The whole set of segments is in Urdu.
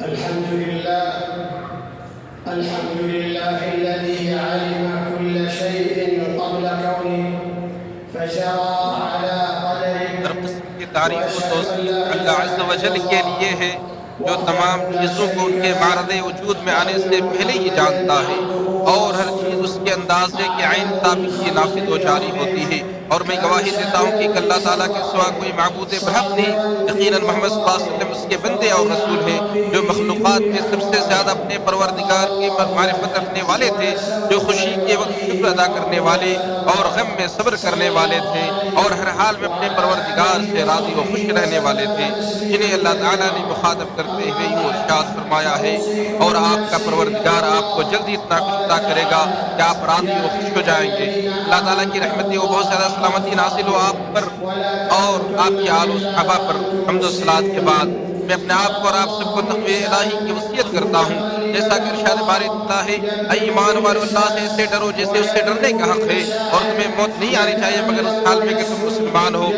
الحمد لله الذي علم كل شيء قبل كونه فجرى على قدره. ہر قسم کی تعریف و توصیف اللہ عز و جل کے لیے ہے جو تمام چیزوں کو ان کے معرض وجود میں آنے سے پہلے ہی جانتا ہے، اور ہر چیز اس کے اندازے کے عین مطابق یہ نافذ و جاری ہوتی ہے۔ اور میں گواہی دیتا ہوں کہ اللہ تعالیٰ کے سوا کوئی معبود برحق نہیں، یقیناً محمد صلی اللہ علیہ وسلم اس کے بندے اور رسول ہیں، جو مخلوقات میں سب سے زیادہ اپنے پروردگار کی معرفت رکھنے والے تھے، جو خوشی کے وقت شکر ادا کرنے والے اور غم میں صبر کرنے والے تھے، اور ہر حال میں اپنے پروردگار سے راضی و خوش رہنے والے تھے، جنہیں اللہ تعالیٰ نے مخاطب کرتے ہوئے یوں ارشاد فرمایا ہے، اور آپ کا پروردگار آپ کو جلدی اتنا کچھ عطا کرے گا کہ آپ راضی و خوش ہو جائیں گے۔ اللہ تعالیٰ کی رحمت و بہت زیادہ سلامتی نازل ہو آپ پر اور آپ کی آل و صحابہ پر۔ حمد و صلات کے بعد میں اپنے آپ کو اور آپ سب کو تقوی الہی کی وصیت کرتا ہوں، جیسا کہ ارشاد باری اللہ ہے، اے ایمان والو اللہ سے ایسے ڈرو جیسے اس سے ڈرنے کا حق ہے، اور تمہیں موت نہیں آنی چاہیے مگر اس حال میں کہ تم مسلمان ہو۔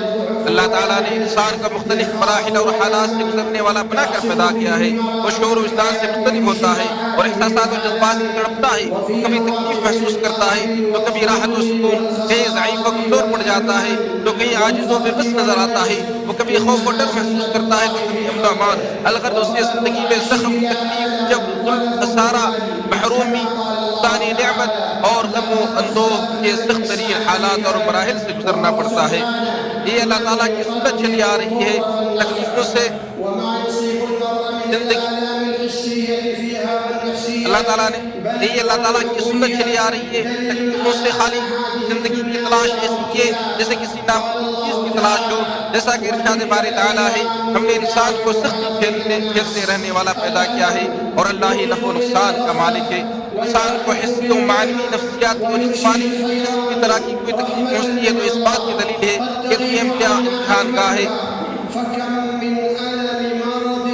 اللہ تعالیٰ نے انسان کو مختلف مراحل اور حالات سے گزرنے والا بنا کر پیدا کیا ہے۔ وہ شعور و وجدان سے مختلف ہوتا ہے اور احساسات و جذبات سے تڑپتا ہے، کبھی تکلیف محسوس کرتا ہے تو کبھی راحت و سکون، کہیں ضعیف و کمزور پڑ جاتا ہے تو کہیں عاجز و بے بس نظر آتا ہے، وہ کبھی خوف و ڈر محسوس کرتا ہے تو کبھی امن و امان۔ الغرض اسے زندگی میں زخم، تکلیف، جبر، ظلم، خسارہ، محرومی، ثانی نعمت اور غم و اندوہ کے سخت ترین حالات اور مراحل سے گزرنا پڑتا ہے۔ یہ اللہ تعالیٰ کی سنت چلی آ رہی ہے، تکلیفوں سے زندگی اللہ تعالیٰ کی سنت چلی آ رہی ہے، تکلیفوں سے خالی زندگی کی تلاش ایسی ہے جیسے کسی ناممکن چیز کی تلاش ہو، جیسا کہ ارشاد باری تعالیٰ ہے، ہم نے انسان کو سختی جھیلتے رہنے والا پیدا کیا ہے، اور اللہ ہی نفع و نقصان کا مالک ہے۔ انسان کو حسی و معنوی، نفسیاتی و جسمانی کسی بھی طرح کی کوئی تکلیف پہنچتی ہے تو اس بات کی دلیل ہے کہ دنیا امتحان گاہ ہے۔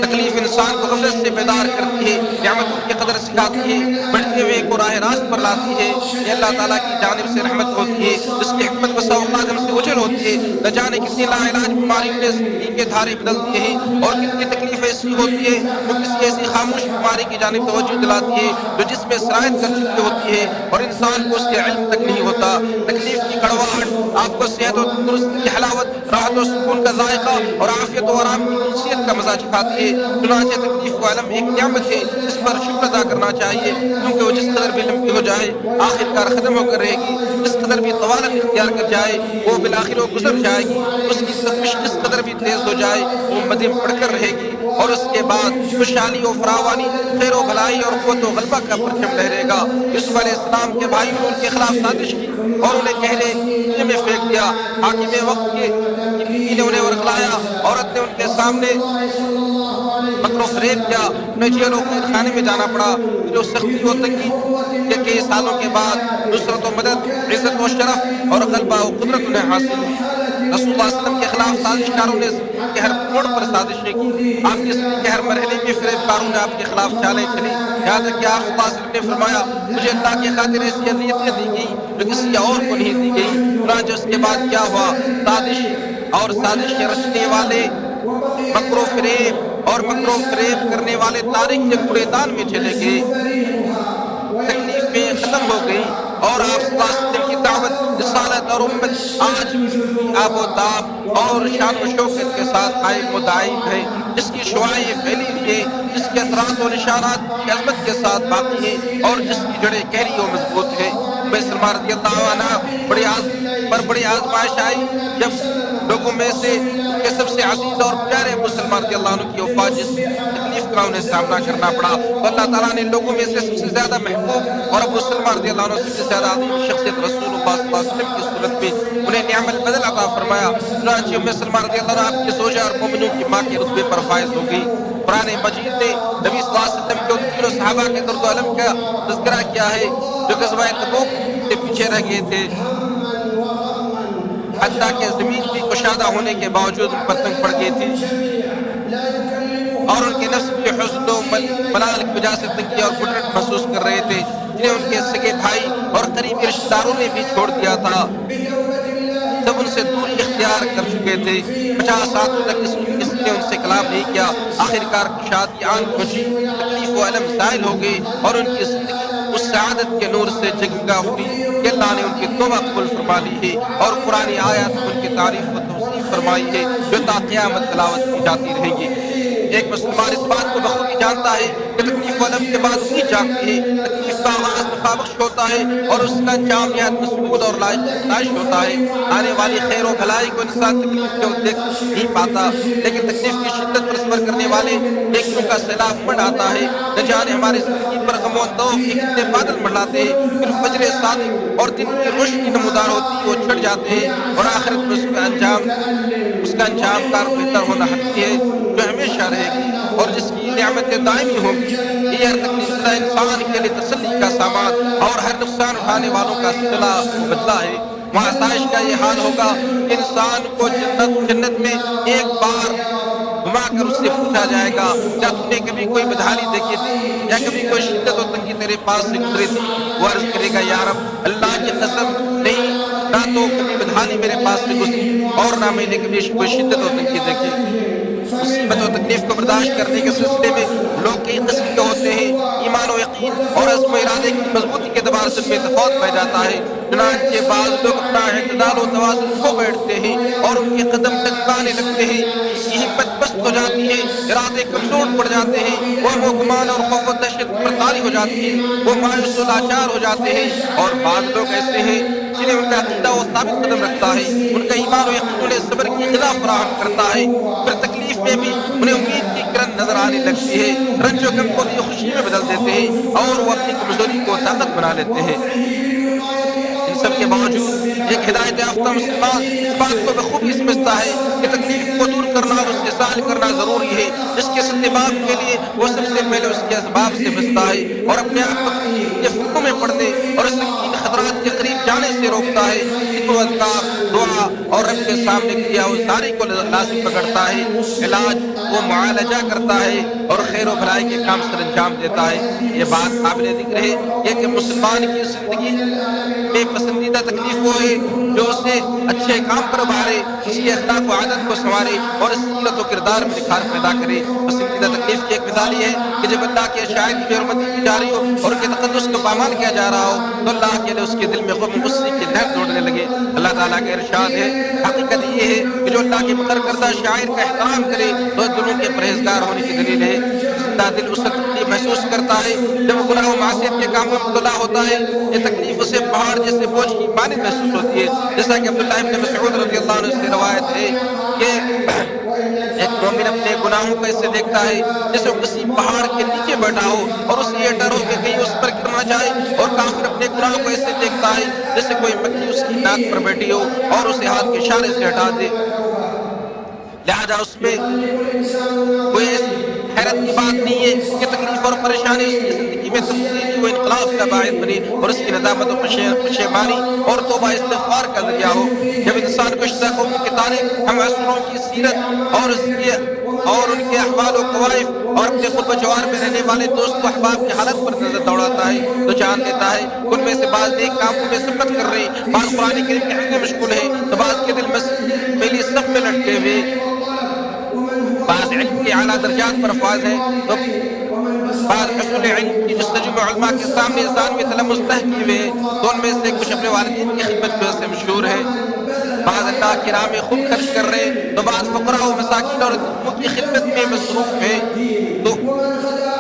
تکلیف انسان کو غفلت سے بیدار کرتی ہے، نعمتوں کی قدر سکھاتی ہے، بڑھتے ہوئے کو راہ راست پر لاتی ہے۔ یہ اللہ تعالیٰ کی جانب سے رحمت ہوتی ہے، جس کی حکمت بسا اوقات ہم سے اوجھل ہوتی ہے۔ نہ جانے کتنی لا علاج بیماریوں نے زندگی کے دھارے بدلتی ہیں، اور کتنی تکلیف ایسی ہوتی ہے جو کسی ایسی خاموش بیماری کی جانب توجہ دلاتی ہے جو جس میں سرایت کر چکی ہوتی ہے اور انسان کو اس کے علم تک نہیں ہوتا۔ تکلیف کی کڑواہٹ آپ کو صحت و تندرستی کی حلاوت، راحت و سکون کا ذائقہ اور عافیت و آرام کی انسیت کا مزہ چکھاتی ہے۔ چنانچہ تکلیف کو علم ایک نعمت ہے جس پر شکر ادا کرنا چاہیے، کیونکہ وہ جس قدر بھی لمبی ہو جائے آخر کار ختم ہو کر رہے گی، جس قدر بھی طوالت اختیار کر جائے وہ بالآخر وہ گزر جائے گی، اس کی تپش جس قدر بھی تیز ہو جائے وہ مدھم پڑ کر رہے گی، اور اس کے بعد خوشحالی و فراوانی، خیر و بھلائی اور قوت و غلبہ کا پرچم لہرے گا۔ یوسف علیہ السلام کے بھائیوں نے ان کے خلاف سازش کی اور انہیں گہرے کنویں میں پھینک دیا۔ حاکم وقت کے بیوی نے انہیں ورغلایا، عورت نے ان کے سامنے مکر و فریب کیا، انہیں جیل و قید خانے میں جانا پڑا۔ جو سختی و تنگی کے کئی سالوں کے بعد نصرت و مدد، عزت و شرف اور غلبہ و قدرت انہیں حاصل ہے۔ رسول اللہ صلی اللہ علیہ وسلم کے خلاف سازش کاروں نے زمین کے ہر موڑ پر سازشیں کی، آپ کی زندگی کے ہر مرحلے میں فریب کاروں نے آپ کے خلاف چالیں چلی، یہاں تک کہ آپ صلی اللہ علیہ وسلم نے فرمایا مجھے اللہ کی خاطر ایسی اذیتیں دی گئی جو کسی اور کو نہیں دی گئی۔ چنانچہ اس کے بعد کیا ہوا، سازش اور سازش رچنے والے، مکر و فریب کرنے والے تاریخ کے کوڑے دان میں چلے گئے، تکلیفیں ختم ہو گئی، اور آپ صلی اللہ علیہ وسلم کی دعوت، رسالت اور امت آج آب و تاب اور شان و شوکت کے ساتھ قائم و دائم ہے، جس کی شعاعیں پھیلی ہوئی ہے، جس کے اثرات و نشانات کی عظمت کے ساتھ باقی ہے، اور جس کی جڑیں گہری و مضبوط ہے۔ سلمہ رضی اللہ عنہ بڑی آزمائش آئی جب لوگوں میں سے کہ سب سے عزیز اور پیارے ابو سلمہ رضی اللہ عنہ کی وفات جس تکلیف کا انہیں سامنا کرنا پڑا، تو اللہ تعالیٰ نے لوگوں میں سے سب سے زیادہ محبوب اور ابو سلمہ رضی اللہ عنہ سب سے زیادہ عظیم شخصیت رسول اللہ صلی اللہ علیہ وسلم کی صورت میں انہیں نعم البدل عطا فرمایا۔ چنانچہ ام سلمہ رضی اللہ عنہ آپ کی زوجہ اور مومنوں کی ماں کے رتبے پر فائز ہو گئی۔ قرآن مجید نے نبی صلی اللہ علیہ وسلم کے ان تینوں صحابہ کے درد و علم کا تذکرہ کیا ہے جو غزوہ تبوک سے پیچھے رہ گئے تھے، حتیٰ کہ زمین بھی کشادہ ہونے کے باوجود ان پر تنگ پڑ گئی تھی، اور ان کے نفس بھی حزن و ملال کی وجہ سے تنگی اور گھٹن محسوس کر رہے تھے، جنہیں ان کے سگے بھائی اور قریبی رشتہ داروں نے بھی چھوڑ دیا تھا، سب ان سے دوری اختیار کر چکے تھے۔ 50 سالوں تک کسی نے ان سے کلام احترام نہیں کیا، آخر کار شادی آن پہنچی، تکلیف و علم زائل ہو گئی اور ان کی زندگی اس سعادت کے نور سے جگمگا ہوئی کہ اللہ نے ان کی توبہ قبول فرما لی ہے اور قرآن آیات میں ان کی تعریف و توصیف فرمائی ہے جو تا قیامت تلاوت کی جاتی رہیں گی۔ ایک مسلمان اس بات کو بخوبی جانتا ہے کہ تکلیف و علم کے بعد وہی جاگتی ہے، تکلیف کا آغاز مفابخش ہوتا ہے اور اس کا انجام نہایت مسعود اور لائش ہوتا ہے۔ آنے والی خیر و بھلائی کو انسان تکلیف کو دیکھ نہیں پاتا، لیکن تکلیف کی شدت پر صبر کرنے والے نیکیوں کا سیلاب بڑھ آتا ہے۔ نہ جانے ہماری زندگی پر غم و اندوہ کے کتنے بادل منڈلاتے ہیں، پھر فجر صادق اور دن کی روشنی نمودار ہوتی ہے وہ چھڑ جاتے ہیں اور آخرت میں اس کا انجام کار بہتر ہونا حقیقی ہے جو ہمیشہ رہے گی اور جس کی نعمتیں دائمی ہوگی۔ یہ ہر تکلیف زدہ انسان کے لیے تسلی کا سامان اور ہر نقصان اٹھانے والوں کا صلہ و بدلہ ہے۔ وہاں آسائش کا یہ حال ہوگا کہ انسان کو جنت میں ایک بار گھما کر اس سے پوچھا جائے گا کیا تم نے کبھی کوئی بدحالی دیکھی تھی یا کبھی کوئی شدت و تنگی تیرے پاس سے گزری تھی؟ وہ عرض کرے گا یا رب اللہ کی قسم نہیں، نہ تو کبھی بدحالی میرے پاس سے گزری اور نہ میں نے کبھی کوئی شدت و تنگی دیکھی۔ مصیبت و تکلیف کو برداشت کرنے کے سلسلے میں لوگ کئی قسم کے ہوتے ہیں۔ ایمان و یقین اور عزم و ارادے کی مضبوطی کے اعتبار سے ان میں تفاوت پایا جاتا ہے۔ چنانچہ بعض لوگ اپنا اعتدال و توازن کھو بیٹھتے ہیں اور ان کے قدم ڈگمگانے لگتے ہیں، ان کی ہمت پست ہو جاتی ہے، ارادے کمزور پڑ جاتے ہیں، وہ گمان اور خوف و دہشت پر طاری ہو جاتی ہے، وہ مایوس و لاچار ہو جاتے ہیں۔ اور بعض لوگ ایسے ہیں جنہیں ان کا عقیدہ و ثابت قدم رکھتا ہے، ان کا ایمان و یقین انہیں صبر کی غذا فراہم کرتا ہے، پھر تکلیف میں بھی انہیں امید کی کرن نظر آنے لگتی ہے، رنج و غم کو بھی خوشی میں بدل دیتے ہیں اور وہ اپنی کمزوری کو طاقت بنا لیتے ہیں۔ ان سب کے باوجود ایک ہدایت یافتہ مسلمان اس بات کو بخوبی سمجھتا ہے کہ تکلیف کو دور کرنا اور اس سے سال کرنا ضروری ہے، جس کے استحباب کے لیے وہ سب سے پہلے اس کے اسباب سے بچتا ہے اور اپنے آپ کو تکلیف کے فتنوں میں پڑنے اور اس سنگین خطرات کے قریب جانے سے روکتا ہے۔ ذکر و اذکار، دعا اور رب کے سامنے کیا گزاری کو لازم پکڑتا ہے، علاج وہ معالجہ کرتا ہے اور خیر و بھلائی کے کام سر انجام دیتا ہے۔ یہ بات قابل ذکر ہے کہ مسلمان کی زندگی میں پسندیدہ تکلیف وہ ہے جو اسے اچھے کام پر ابھارے، اس کی اخلاق و عادت کو سنوارے اور اس سیرت و کردار میں نکھار پیدا کرے۔ پسندیدہ تکلیف کی ایک مثال یہ ہے کہ جب اللہ کے اشاعر کی بے حرمتی کی جا رہی ہو اور ان کے تقدس کو پامال کیا جا رہا ہو تو اللہ کے لیے اس کے دل میں غم و غصے کی لہر دوڑنے لگے۔ اللہ تعالیٰ کا ارشاد ہے، حقیقت یہ ہے کہ جو اللہ کے مقرر کردہ شاعر کا احترام کرے تو دلوں کے پرہیزگار ہونے کی دلیل ہے۔ زندہ دل اس تکلیف محسوس کرتا ہے جب وہ گناہ و معصیت کے کام میں مبتلا ہوتا ہے۔ یہ تکلیف اسے پہاڑ جیسے بوجھ کی مانند محسوس ہوتی ہے، جیسا کہ عبداللہ ابن مسعود رضی اللہ عنہ سے روایت ہے کہ ایک مومن اپنے گناہوں کو ایسے دیکھتا ہے جیسے وہ کسی پہاڑ کے نیچے بیٹھا ہو اور اسے یہ ڈر ہو کہ کہیں اس پر گر نہ جائے، اور کافر اپنے گناہوں کو ایسے دیکھتا ہے جیسے کوئی مکھی اس کی ناک پر بیٹھی ہو اور اسے ہاتھ کے اشارے سے ہٹا دے۔ لہذا اس میں کوئی ایسی حیرت کی بات نہیں ہے کہ تکلیف اور پریشانی اس کی زندگی میں تبدیلی و انقلاب کا باعث بنے اور اس کی ندامت و پشیمانی اور توبہ استغفار کا ذریعہ ہو۔ جب انسان گزشتہ قوموں کے تاریخ، ہم عصروں کی سیرت اور ان کے احوال و قوائف اور اپنے خود و جوار میں رہنے والے دوست و احباب کی حالت پر نظر دوڑاتا ہے تو جان لیتا ہے ان میں سے بعض نیک کاموں میں سبقت کر رہے، بعض قرآن کریم کے حفظ میں مشغول ہیں تو بعض کے دل پہلی صف میں لٹکے ہوئے، بعض علم کے اعلیٰ درجات پر فائز ہیں تو بعض حصول علم کی جستجو میں علماء کے سامنے ثانوی تلمس طے کیے ہوئے ہیں تو ان میں سے کچھ اپنے والدین کی خدمت میں سے مشہور ہیں، بعض اللہ کی راہ میں خود خرچ کر رہے ہیں تو بعض فقراء و مساکین اور یتیموں کی خدمت میں مصروف ہیں، تو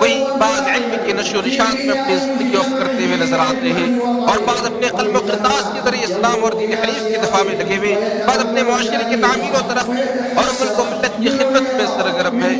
وہی بعض علم کی نشر و نشاط میں اپنی زندگی وقف کرتے ہوئے نظر آتے ہیں، اور بعض اپنے قلم و قرطاس کے ذریعے اسلام اور دین حنیف کی دفاع میں لگے ہوئے، بعض اپنے معاشرے کی تعمیر و ترقی اور ملک و ملت کی خدمت میں سرگرم ہے۔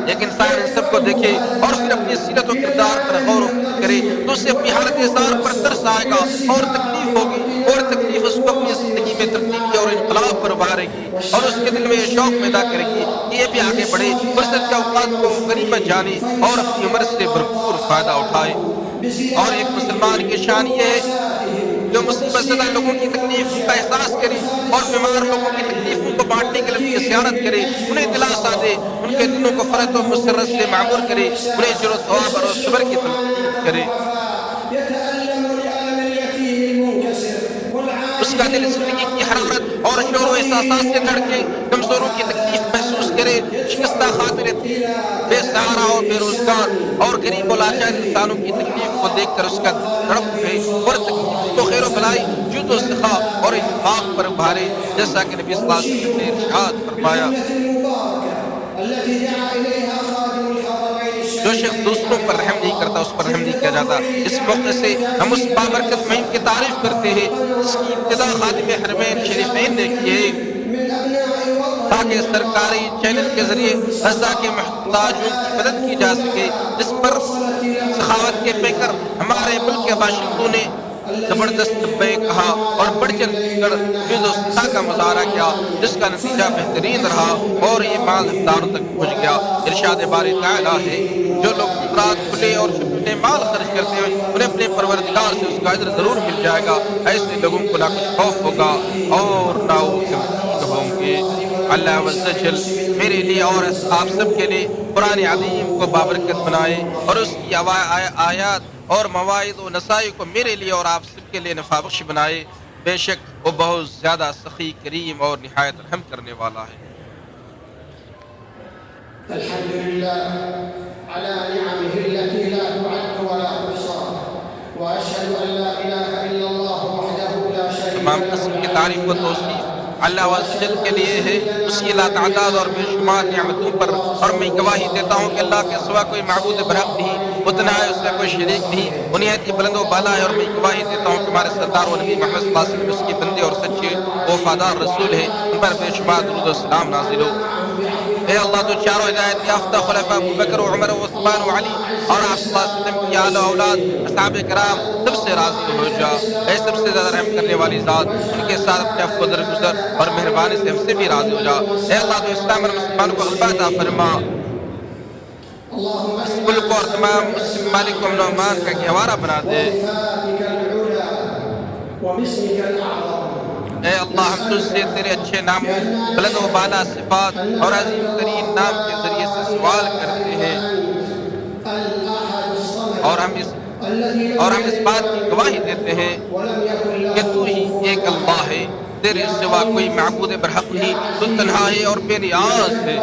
ایک انسان ان سب کو دیکھے اور پھر اپنی سیرت و کردار پر غور و فکر کرے تو اسے اپنی حالت زار پر ترس آئے گا اور تکلیف ہوگی، اور تکلیف اس کو اپنی زندگی میں تبدیلی اور انقلاب پر ابھارے گی اور اس کے دل میں یہ شوق پیدا کرے گی کہ یہ بھی آگے بڑھے، فرصت کے اوقات کو غنیمت جانے اور اپنی عمر سے بھرپور فائدہ اٹھائے۔ اور ایک مسلمان کی شان یہ ہے جو مصیبت زدہ لوگوں کی تکلیف کا احساس کرے اور بیمار لوگوں کی تکلیفوں کو بانٹنے کے لیے زیارت کرے، انہیں دلاسا دے، ان کے دلوں کو فرحت و مسرت سے معمور کرے، انہیں اجر و ثواب اور صبر کی تلقین کرے۔ اس کا دل زندگی کی حرارت اور شور و احساسات سے دھڑکے، کمزوروں کی تکلیف محسوس کرے میرے شکستہ خاطر بے سہارا اور بے روزگار اور غریب و لاچار انسانوں کی تکلیف کو دیکھ کر اس کا تڑپ اٹھے اور تکلیف کو خیر و بھلائی جود و سخا اور اتفاق پر ابھارے، جیسا کہ نبی صلی اللہ علیہ وسلم نے ارشاد فرمایا، جو شخص دوسروں پر رحم نہیں کرتا اس پر رحم نہیں کیا جاتا۔ اس موقع سے ہم اس بابرکت مہم کی تعریف کرتے ہیں جس کی ابتدا خادم حرمین شریفین نے کی ہے، تاکہ سرکاری چینل کے ذریعے غزہ کے محتاجوں کی مدد کی جا سکے، جس پر سخاوت کے پیکر ہمارے ملک کے باشندوں نے زبردست لبے کہا اور بڑھ چڑھ کر جد و سخا کا مظاہرہ کیا، جس کا نتیجہ بہترین رہا اور یہ مال حقداروں تک پہنچ گیا۔ ارشاد باری تعالیٰ ہے، جو لوگ رات کھلے اور چھپنے مال خرچ کرتے ہیں انہیں اپنے پروردگار سے اس کا اجر ضرور مل جائے گا۔ ایسے لوگوں کو نہ کچھ خوف ہوگا اور نہ وہ غمگین ہوں گے۔ اللہ عز و جل میرے لیے اور آپ سب کے لیے قرآن عظیم کو بابرکت بنائے اور اس کی آیات اور مواعظ و نصائح کو میرے لیے اور آپ سب کے لیے نفع بخش بنائے۔ بے شک وہ بہت زیادہ سخی، کریم اور نہایت رحم کرنے والا ہے۔ الحمد لله على نعمه التي لا تعد ولا تحصى واشهد ان لا اله الا الله وحده لا شريك تمام قسم کی تعریف و توصیف اللہ عز و جل کے لیے ہے، اس کی لا تعداد اور بے شمار نعمتوں پر، اور میں گواہی دیتا ہوں کہ اللہ کے سوا کوئی معبود برحق نہیں، اتنا ہے اس کا کوئی شریک نہیں، وہ نہایت ہی بلند و بالا ہے۔ اور میں گواہی دیتا ہوں کہ ہمارے سردار و نبی محمد صلی اللہ علیہ وسلم اس کے بندے اور سچے وفادار رسول ہیں، ان پر بے شمار درود و سلام نازل ہو۔ اے اللہ تو چاروں ہدایت یافتہ خلفاء ابو بکر و عمر و عثمان و علی اور آپ صلی اللہ علیہ وسلم کی آل و اولاد اصحاب کرام سب سے راضی ہو جا۔ اے سب سے زیادہ رحم کرنے والی ذات، ان کے ساتھ اپنے عفو و درگزر اور مہربانی سے ہم سے بھی راضی ہو جا۔ اے اللہ تو اسلام اور مسلمانوں کو غلبہ عطا فرما، اس ملک اور تمام مسلم ممالک کو امن و امان کا گہوارہ بنا دے۔ اے اللہ ہم تجھ سے تیرے اچھے ناموں، بلند و بالا صفات اور عظیم ترین نام کے ذریعے سے سوال کرتے ہیں، اور ہم اس بات کی گواہی دیتے ہیں کہ تو ہی ایک اللہ ہے، تیرے سوا کوئی معبود برحق نہیں، تو تنہا ہے اور بے نیاز ہے،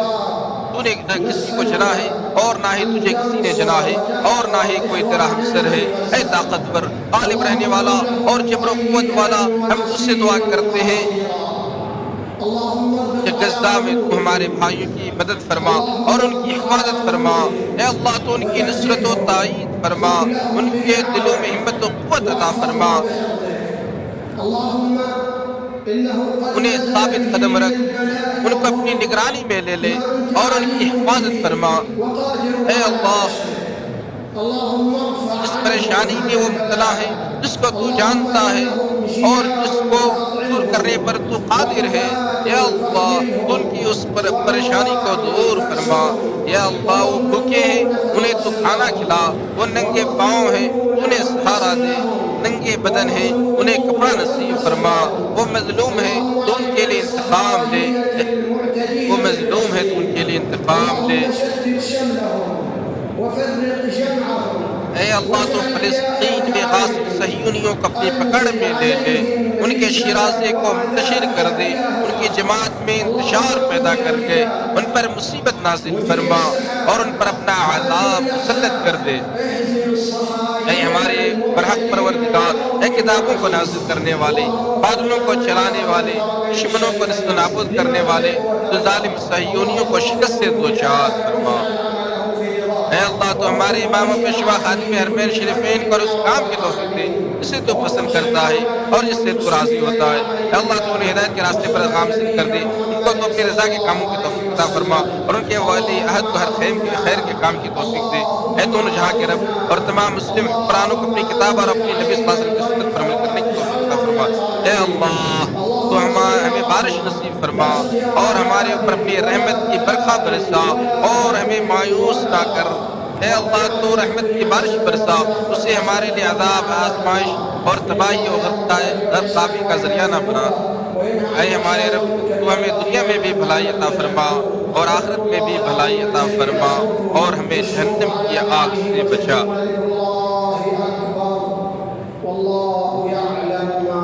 تو نے نہ کسی کو جنا ہے اور نہ ہی تجھے کسی نے جنا ہے اور نہ ہی کوئی تیرا ہمسر ہے۔ اے طاقتور، غالب رہنے والا اور جبر و قوت والا، ہم تجھ سے دعا کرتے ہیں کہ غزہ میں تو ہمارے بھائیوں کی مدد فرما اور ان کی حفاظت فرما۔ اے اللہ تو ان کی نصرت و تائید فرما، ان کے دلوں میں ہمت و قوت عطا فرما، انہیں ثابت قدم رکھ، ان کو اپنی نگرانی میں لے لے اور ان کی حفاظت فرما۔ اے اللہ جس پریشانی میں وہ مبتلا ہے، جس کو تو جانتا ہے اور جس کو دور کرنے پر تو قادر ہے، یا اللہ ان کی اس پریشانی کو دور فرما۔ یا اللہ وہ بھوکے ہیں انہیں تو کھانا کھلا، وہ ننگے پاؤں ہیں انہیں سہارا دے، ننگے بدن ہیں انہیں کپڑا نصیب فرما، وہ مظلوم ہیں تو ان کے لیے انتقام دے، وہ مظلوم ہے تو ان کے لیے انتقام دے۔ اے اللہ تو فلسطین میں غاصب صہیونیوں کو اپنی پکڑ میں لے لے، ان کے شیرازے کو منتشر کر دے، ان کی جماعت میں انتشار پیدا کر کے ان پر مصیبت نازل فرما اور ان پر اپنا عذاب مسلط کر دے۔ اے ہمارے برحق پروردگار، اے کتابوں کو نازل کرنے والے، بادلوں کو چلانے والے، دشمنوں کو نست و نابود کرنے والے، تو ظالم صہیونیوں کو شکست سے دوچار فرما۔ اے اللہ تو ہمارے امام و پیشوا خادم حرمین شریفین کو اس کام کی توفیق دے جسے تو پسند کرتا ہے اور جس سے تو راضی ہوتا ہے۔ اے اللہ تو انہیں ہدایت کے راستے پر گامزن کر دے، ان کو تو اپنی رضا کے کاموں کی توفیق عطا فرما اور ان کے ولی عہد کو ہر خیر کے کام کی توفیق دے۔ اے دونوں جہاں کے رب اور تمام مسلم حکمرانوں کو اپنی کتاب اور اپنی نبی صلی اللہ علیہ وسلم کی سنت پر عمل کرنے کی توفیق عطا فرما۔ اے اللہ تو ہمیں بارش نصیب فرما اور ہمارے اوپر اپنی رحمت کی برکھا برسا اور ہمیں مایوس نہ کر۔ اے اللہ تو رحمت کی بارش برسا، اسے ہمارے لیے عذاب، آزمائش اور تباہی و غرقابی کا ذریعہ نہ بنا۔ اے ہمارے رب تو ہمیں دنیا میں بھی بھلائی عطا فرما اور آخرت میں بھی بھلائی عطا فرما اور ہمیں جہنم کی آگ سے بچا۔ واللہ یعلم ما